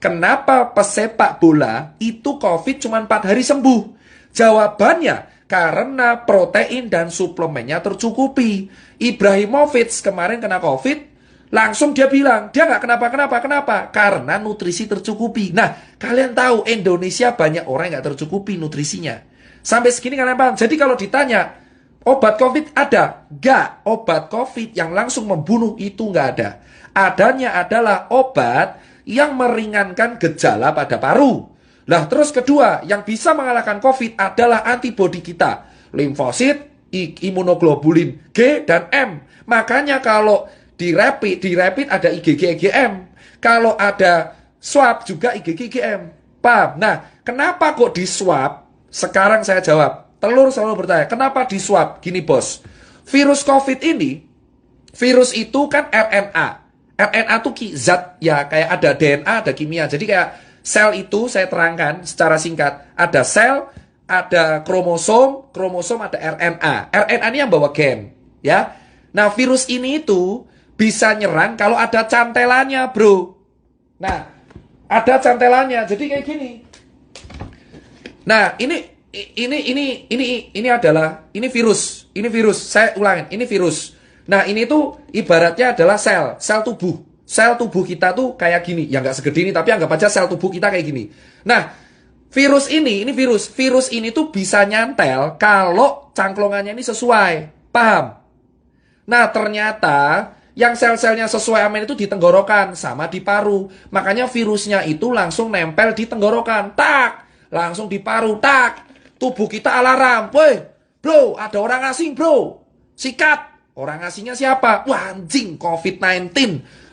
kenapa pesepak bola itu COVID cuma 4 hari sembuh? Jawabannya, karena protein dan suplemennya tercukupi. Ibrahimovic kemarin kena COVID, langsung dia bilang, dia nggak kenapa? Karena nutrisi tercukupi. Nah, kalian tahu Indonesia banyak orang yang nggak tercukupi nutrisinya. Sampai segini kalian paham? Jadi kalau ditanya, obat COVID ada? Nggak. Obat COVID yang langsung membunuh itu nggak ada. Adanya adalah obat yang meringankan gejala pada paru. Nah, terus kedua, yang bisa mengalahkan COVID adalah antibodi kita. Limfosit, imunoglobulin G dan M. Makanya kalau di rapid ada IgG, IgM. Kalau ada swab juga IgG, IgM. Paham? Nah, kenapa kok di swab? Sekarang saya jawab. Telur selalu bertanya, kenapa di swab? Gini bos, virus COVID ini, virus itu kan RNA. RNA itu zat ya, kayak ada DNA, ada kimia. Jadi kayak sel itu saya terangkan secara singkat. Ada sel, ada kromosom ada RNA. RNA ini yang bawa gen, ya. Nah, virus ini itu bisa nyerang kalau ada cantelannya, bro. Nah, ada cantelannya. Jadi kayak gini. Nah, ini adalah virus. Ini virus. Saya ulangin, ini virus. Nah, ini tuh ibaratnya adalah sel tubuh. Sel tubuh kita tuh kayak gini. Ya nggak segede ini, tapi anggap aja sel tubuh kita kayak gini. Nah, virus ini virus. Virus ini tuh bisa nyantel kalau cangklongannya ini sesuai. Paham? Nah, ternyata yang sel-selnya sesuai amin itu di tenggorokan sama di paru. Makanya virusnya itu langsung nempel di tenggorokan. Tak! Langsung di paru. Tak! Tubuh kita alarm. Woi, bro, ada orang asing, bro. Sikat. Orang asingnya siapa? Wah, anjing, COVID-19.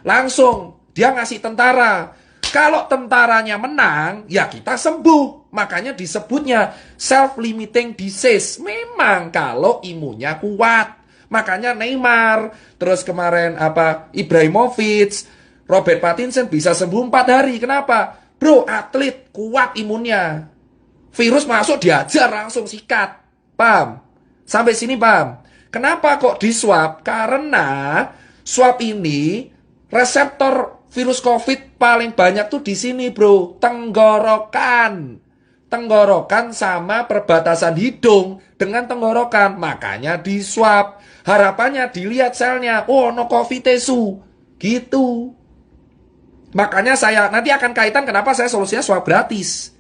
Langsung dia ngasih tentara. Kalau tentaranya menang, ya kita sembuh. Makanya disebutnya self-limiting disease. Memang kalau imunnya kuat. Makanya Neymar, terus kemarin Ibrahimovic, Robert Pattinson bisa sembuh 4 hari. Kenapa? Bro, atlet kuat imunnya. Virus masuk diajar langsung sikat. Paham? Sampai sini paham? Kenapa kok di swab? Karena swab ini reseptor virus COVID paling banyak tuh di sini, bro. Tenggorokan. Tenggorokan sama perbatasan hidung dengan tenggorokan. Makanya di swab. Harapannya dilihat selnya. Oh, no COVID tesu. Gitu. Makanya saya nanti akan kaitan kenapa saya solusinya swab gratis.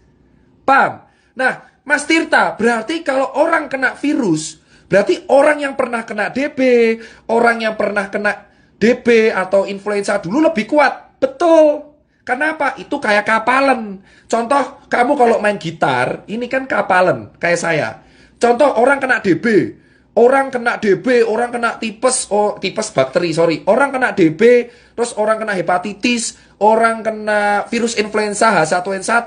Paham? Nah, Mas Tirta, berarti kalau orang kena virus, berarti orang yang pernah kena DB, orang yang pernah kena DB atau influenza dulu lebih kuat. Betul. Kenapa? Itu kayak kapalan. Contoh, kamu kalau main gitar, ini kan kapalan, kayak saya. Contoh, orang kena DB, orang kena tipes, tipes bakteri, sorry. Orang kena DB, terus orang kena hepatitis, orang kena virus influenza H1N1,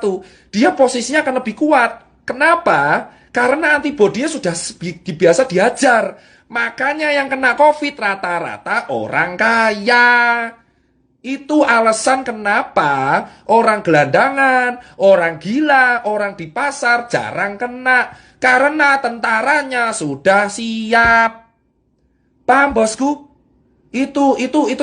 dia posisinya akan lebih kuat. Kenapa? Karena antibodinya sudah biasa diajar. Makanya yang kena COVID rata-rata orang kaya. Itu alasan kenapa orang gelandangan, orang gila, orang di pasar jarang kena. Karena tentaranya sudah siap. Paham bosku? Itu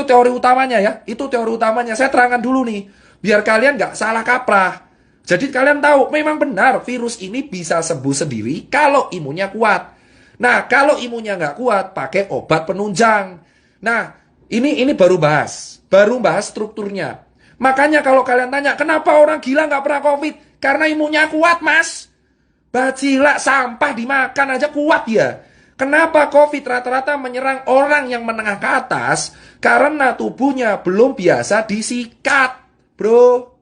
teori utamanya ya. Itu teori utamanya. Saya terangkan dulu nih. Biar kalian nggak salah kaprah. Jadi kalian tahu, memang benar virus ini bisa sembuh sendiri kalau imunnya kuat. Nah, kalau imunnya nggak kuat, pakai obat penunjang. Nah, ini baru bahas strukturnya. Makanya kalau kalian tanya, kenapa orang gila nggak pernah COVID? Karena imunnya kuat, mas. Bajilak sampah dimakan aja kuat ya. Kenapa COVID rata-rata menyerang orang yang menengah ke atas? Karena tubuhnya belum biasa disikat, bro.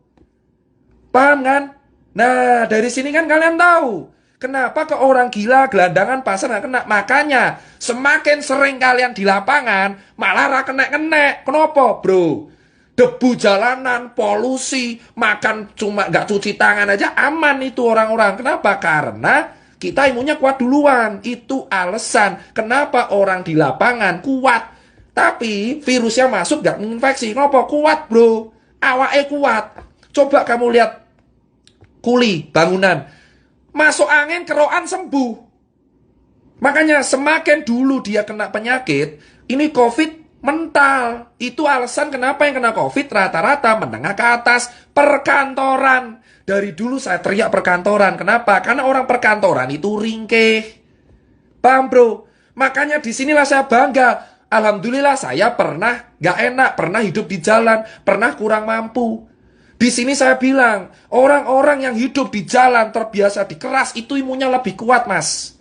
Paham kan? Nah, dari sini kan kalian tahu kenapa ke orang gila, gelandangan, pasar nggak kena. Makanya semakin sering kalian di lapangan, malah kena. Kenapa, bro? Debu jalanan, polusi, makan cuma nggak cuci tangan aja aman itu orang-orang. Kenapa? Karena kita imunnya kuat duluan. Itu alasan kenapa orang di lapangan kuat. Tapi virusnya masuk nggak menginfeksi. Kenapa? Kuat, bro. Awake kuat. Coba kamu lihat kuli, bangunan. Masuk angin, kerokan sembuh. Makanya semakin dulu dia kena penyakit, ini COVID Mental. Itu alasan kenapa yang kena COVID rata-rata menengah ke atas. Perkantoran. Dari dulu saya teriak perkantoran. Kenapa? Karena orang perkantoran itu ringkih. Paham bro? Makanya disinilah saya bangga. Alhamdulillah saya pernah gak enak, pernah hidup di jalan, pernah kurang mampu. Di sini saya bilang, orang-orang yang hidup di jalan terbiasa dikeras itu imunnya lebih kuat mas.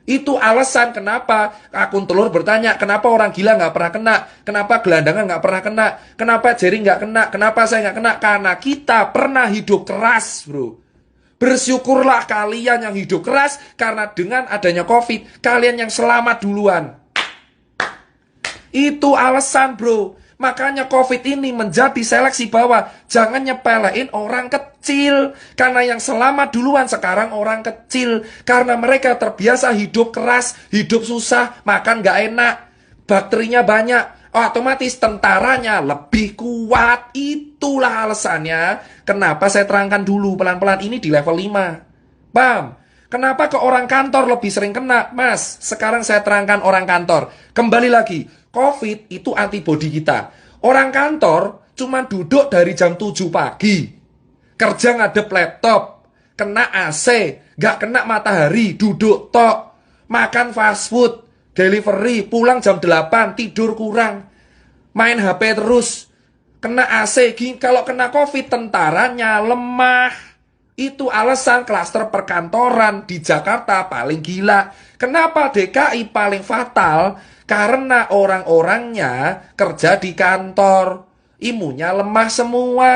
Itu alasan kenapa akun telur bertanya, kenapa orang gila gak pernah kena, kenapa gelandangan gak pernah kena, kenapa jering gak kena, kenapa saya gak kena. Karena kita pernah hidup keras bro. Bersyukurlah kalian yang hidup keras, karena dengan adanya COVID, kalian yang selamat duluan. Itu alasan bro. Makanya COVID ini menjadi seleksi bawah. Jangan nyepelein orang kecil. Karena yang selamat duluan sekarang orang kecil. Karena mereka terbiasa hidup keras, hidup susah, makan gak enak, bakterinya banyak. Otomatis tentaranya lebih kuat. Itulah alasannya kenapa saya terangkan dulu pelan-pelan ini di level 5. Paham? Kenapa ke orang kantor lebih sering kena? Mas, sekarang saya terangkan orang kantor. Kembali lagi, COVID itu antibodi kita. Orang kantor cuma duduk dari jam 7 pagi. Kerja ngadep laptop. Kena AC. Gak kena matahari. Duduk tok. Makan fast food. Delivery. Pulang jam 8. Tidur kurang. Main HP terus. Kena AC. Kalau kena COVID tentaranya lemah. Itu alasan klaster perkantoran di Jakarta paling gila. Kenapa DKI paling fatal? Karena orang-orangnya kerja di kantor. Imunnya lemah semua.